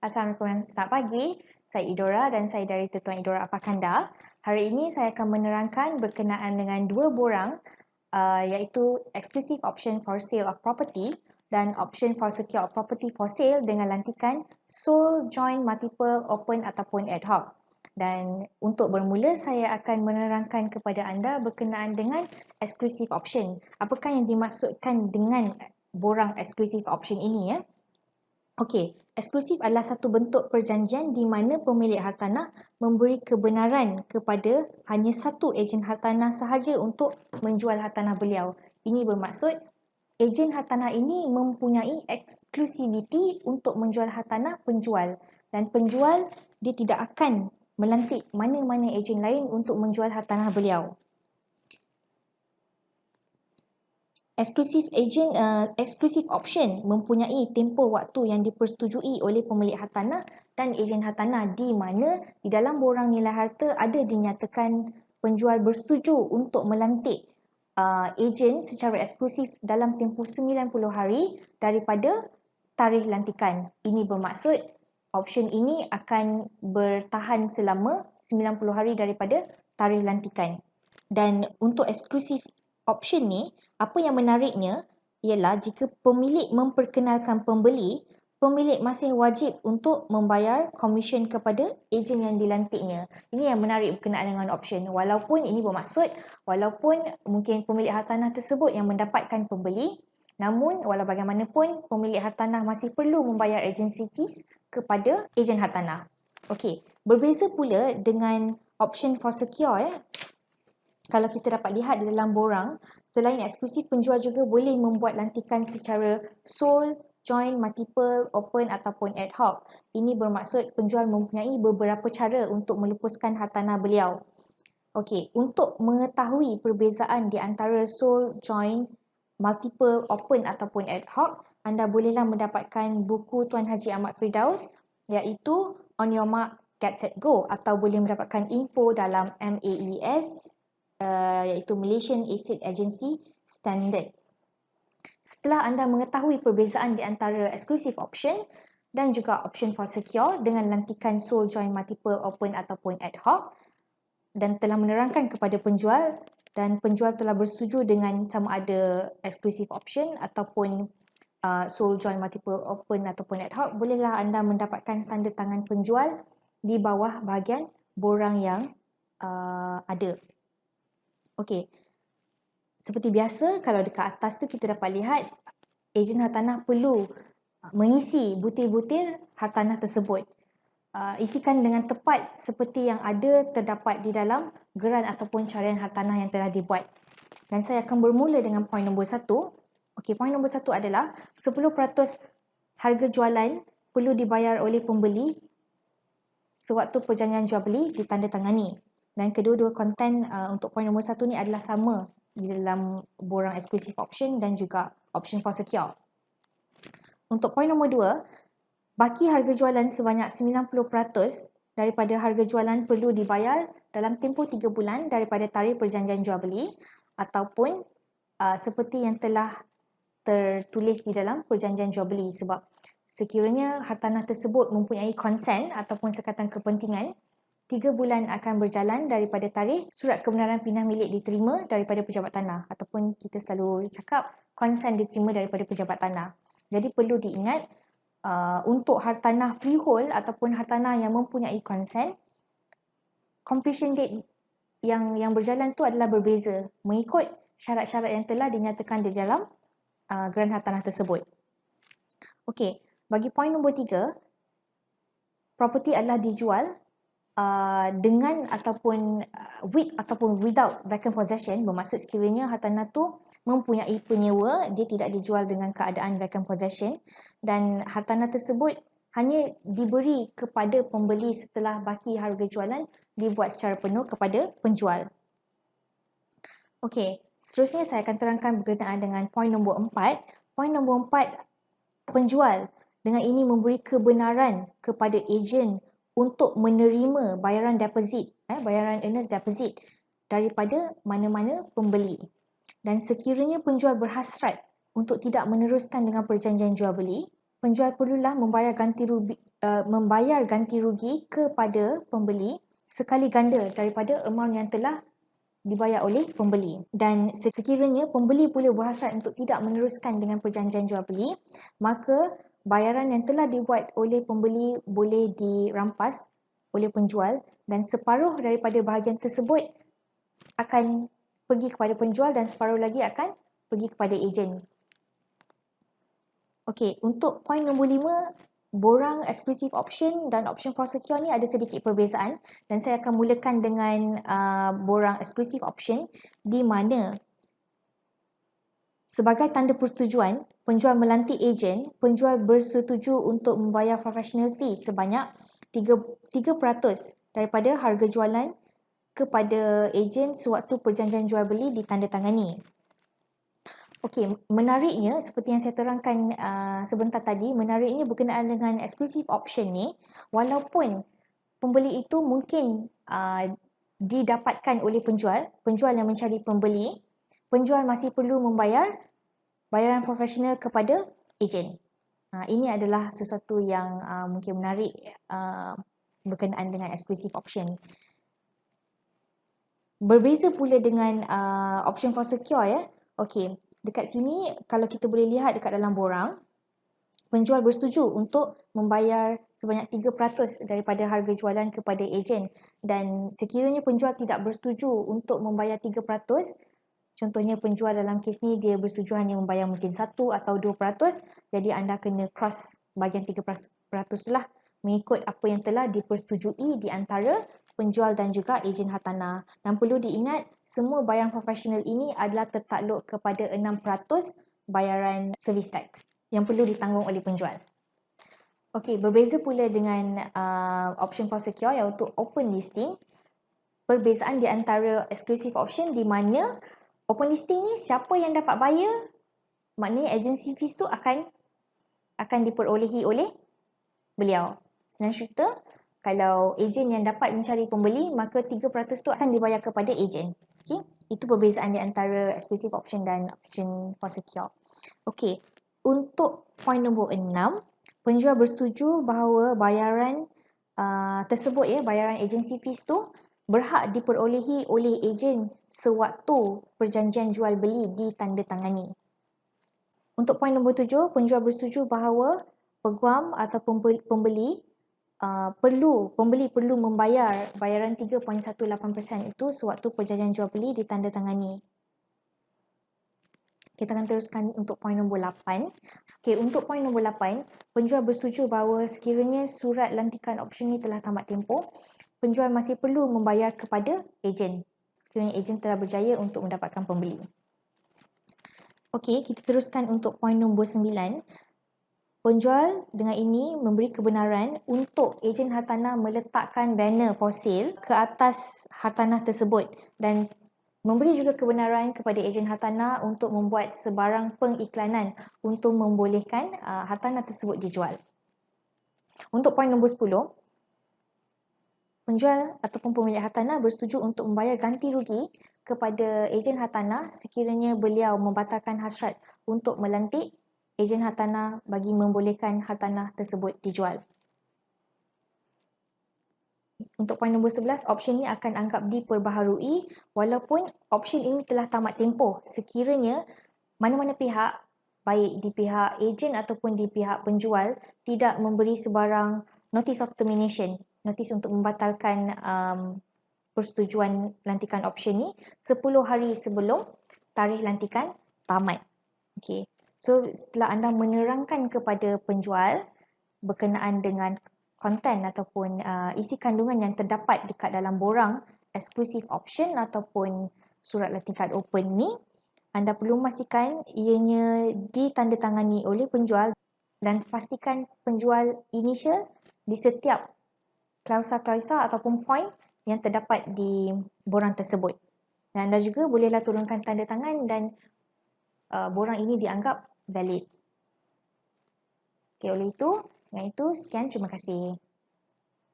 Assalamualaikum dan selamat pagi. Saya Idora dan saya dari Tetuan Idora Apakanda. Hari ini saya akan menerangkan berkenaan dengan dua borang iaitu exclusive option for sale of property dan option for secure of property for sale dengan lantikan sole, joint, multiple, open ataupun ad hoc. Dan untuk bermula saya akan menerangkan kepada anda berkenaan dengan exclusive option. Apakah yang dimaksudkan dengan borang exclusive option ini ya? Okey, eksklusif adalah satu bentuk perjanjian di mana pemilik hartanah memberi kebenaran kepada hanya satu ejen hartanah sahaja untuk menjual hartanah beliau. Ini bermaksud ejen hartanah ini mempunyai eksklusiviti untuk menjual hartanah penjual dan penjual dia tidak akan melantik mana-mana ejen lain untuk menjual hartanah beliau. Exclusive option mempunyai tempoh waktu yang dipersetujui oleh pemilik hartanah dan ejen hartanah di mana di dalam borang nilai harta ada dinyatakan penjual bersetuju untuk melantik ejen secara eksklusif dalam tempoh 90 hari daripada tarikh lantikan. Ini bermaksud option ini akan bertahan selama 90 hari daripada tarikh lantikan. Dan untuk eksklusif option ni, apa yang menariknya ialah jika pemilik memperkenalkan pembeli, pemilik masih wajib untuk membayar komisen kepada ejen yang dilantiknya. Ini yang menarik berkenaan dengan option. Walaupun ini bermaksud, walaupun mungkin pemilik hartanah tersebut yang mendapatkan pembeli, namun walau bagaimanapun pemilik hartanah masih perlu membayar agency fees kepada ejen hartanah. Okey, berbeza pula dengan option for secure Kalau kita dapat lihat di dalam borang, selain eksklusif, penjual juga boleh membuat lantikan secara sole, joint, multiple, open ataupun ad hoc. Ini bermaksud penjual mempunyai beberapa cara untuk melepaskan hartanah beliau. Okey, untuk mengetahui perbezaan di antara sole, joint, multiple, open ataupun ad hoc, anda bolehlah mendapatkan buku Tuan Haji Ahmad Firdaus iaitu On Your Mark, Get Set Go atau boleh mendapatkan info dalam MAES iaitu Malaysian Estate Agency Standard. Setelah anda mengetahui perbezaan di antara exclusive option dan juga option for secure dengan lantikan sole, joint, multiple, open ataupun ad hoc dan telah menerangkan kepada penjual dan penjual telah bersetuju dengan sama ada exclusive option ataupun sole, joint, multiple, open ataupun ad hoc, bolehlah anda mendapatkan tanda tangan penjual di bawah bahagian borang yang ada. Okey, seperti biasa kalau dekat atas tu kita dapat lihat ejen hartanah perlu mengisi butir-butir hartanah tersebut. Isikan dengan tepat seperti yang ada terdapat di dalam geran ataupun carian hartanah yang telah dibuat. Dan saya akan bermula dengan poin nombor 1. Okey, poin nombor 1 adalah 10% harga jualan perlu dibayar oleh pembeli sewaktu perjanjian jual beli ditandatangani. Dan kedua-dua konten untuk poin nombor 1 ni adalah sama di dalam borang exclusive option dan juga option for secure. Untuk poin nombor 2, baki harga jualan sebanyak 90% daripada harga jualan perlu dibayar dalam tempoh 3 bulan daripada tarikh perjanjian jual beli ataupun seperti yang telah tertulis di dalam perjanjian jual beli, sebab sekiranya hartanah tersebut mempunyai konsen ataupun sekatan kepentingan, 3 bulan akan berjalan daripada tarikh surat kebenaran pindah milik diterima daripada pejabat tanah ataupun kita selalu cakap konsen diterima daripada pejabat tanah. Jadi perlu diingat untuk hartanah freehold ataupun hartanah yang mempunyai konsen, completion date yang berjalan tu adalah berbeza mengikut syarat-syarat yang telah dinyatakan di dalam geran hartanah tersebut. Okey, bagi poin nombor 3, properti adalah dijual dengan ataupun with ataupun without vacant possession, bermaksud sekiranya hartanah tu mempunyai penyewa, dia tidak dijual dengan keadaan vacant possession dan hartanah tersebut hanya diberi kepada pembeli setelah baki harga jualan dibuat secara penuh kepada penjual. Okey, seterusnya saya akan terangkan berkenaan dengan poin nombor 4. Poin nombor 4, penjual dengan ini memberi kebenaran kepada ejen untuk menerima bayaran deposit, bayaran earnest deposit daripada mana-mana pembeli. Dan sekiranya penjual berhasrat untuk tidak meneruskan dengan perjanjian jual beli, penjual perlulah membayar ganti rugi membayar ganti rugi kepada pembeli sekali ganda daripada amount yang telah dibayar oleh pembeli. Dan sekiranya pembeli boleh berhasrat untuk tidak meneruskan dengan perjanjian jual beli, maka bayaran yang telah dibuat oleh pembeli boleh dirampas oleh penjual dan separuh daripada bahagian tersebut akan pergi kepada penjual dan separuh lagi akan pergi kepada ejen. Okey, untuk poin nombor 5, borang exclusive option dan option for secure ni ada sedikit perbezaan dan saya akan mulakan dengan borang exclusive option di mana sebagai tanda persetujuan, penjual melantik ejen, penjual bersetuju untuk membayar professional fee sebanyak 3% daripada harga jualan kepada ejen sewaktu perjanjian jual beli ditandatangani. Okey, menariknya seperti yang saya terangkan sebentar tadi, menariknya berkenaan dengan exclusive option ni, walaupun pembeli itu mungkin didapatkan oleh penjual yang mencari pembeli, penjual masih perlu membayar bayaran profesional kepada ejen. Ini adalah sesuatu yang mungkin menarik berkenaan dengan exclusive option. Berbeza pula dengan option for secure ya. Okey, dekat sini kalau kita boleh lihat dekat dalam borang, penjual bersetuju untuk membayar sebanyak 3% daripada harga jualan kepada ejen dan sekiranya penjual tidak bersetuju untuk membayar 3%, contohnya penjual dalam kes ni dia bersetuju hanya membayar mungkin 1 atau 2%, jadi anda kena cross bahagian 3% lah mengikut apa yang telah dipersetujui di antara penjual dan juga ejen hartanah. Dan perlu diingat, semua bayaran profesional ini adalah tertakluk kepada 6% bayaran service tax yang perlu ditanggung oleh penjual. Okey, berbeza pula dengan option for secure iaitu open listing. Perbezaan di antara exclusive option di mana open listing ni siapa yang dapat bayar, maknanya agency fees tu akan diperolehi oleh beliau. Senang cerita, kalau ejen yang dapat mencari pembeli, maka 3% tu akan dibayar kepada ejen. Okey, itu perbezaan di antara exclusive option dan option for secure. Okey, untuk poin nombor 6, penjual bersetuju bahawa bayaran tersebut bayaran agency fees tu berhak diperolehi oleh ejen sewaktu perjanjian jual beli ditandatangani. Untuk poin nombor 7, penjual bersetuju bahawa peguam atau pembeli perlu membayar bayaran 3.18% itu sewaktu perjanjian jual beli ditandatangani. Kita akan teruskan untuk poin nombor 8. Okey, untuk poin nombor 8, penjual bersetuju bahawa sekiranya surat lantikan option ini telah tamat tempoh, penjual masih perlu membayar kepada ejen sekiranya ejen telah berjaya untuk mendapatkan pembeli. Okey, kita teruskan untuk poin nombor 9. Penjual dengan ini memberi kebenaran untuk ejen hartanah meletakkan banner for sale ke atas hartanah tersebut dan memberi juga kebenaran kepada ejen hartanah untuk membuat sebarang pengiklanan untuk membolehkan hartanah tersebut dijual. Untuk poin nombor 10, penjual ataupun pemilik hartanah bersetuju untuk membayar ganti rugi kepada ejen hartanah sekiranya beliau membatalkan hasrat untuk melantik ejen hartanah bagi membolehkan hartanah tersebut dijual. Untuk poin nombor 11, option ini akan anggap diperbaharui walaupun option ini telah tamat tempoh sekiranya mana-mana pihak, baik di pihak ejen ataupun di pihak penjual, tidak memberi sebarang notice of termination, notis untuk membatalkan persetujuan lantikan option ni 10 hari sebelum tarikh lantikan tamat. Okey. So setelah anda menerangkan kepada penjual berkenaan dengan konten ataupun isi kandungan yang terdapat dekat dalam borang exclusive option ataupun surat lantikan open ni, anda perlu memastikan ianya ditandatangani oleh penjual dan pastikan penjual initial di setiap klausa-klausa ataupun poin yang terdapat di borang tersebut. Dan anda juga bolehlah turunkan tanda tangan dan borang ini dianggap valid. Okay, oleh itu, dengan itu sekian, terima kasih.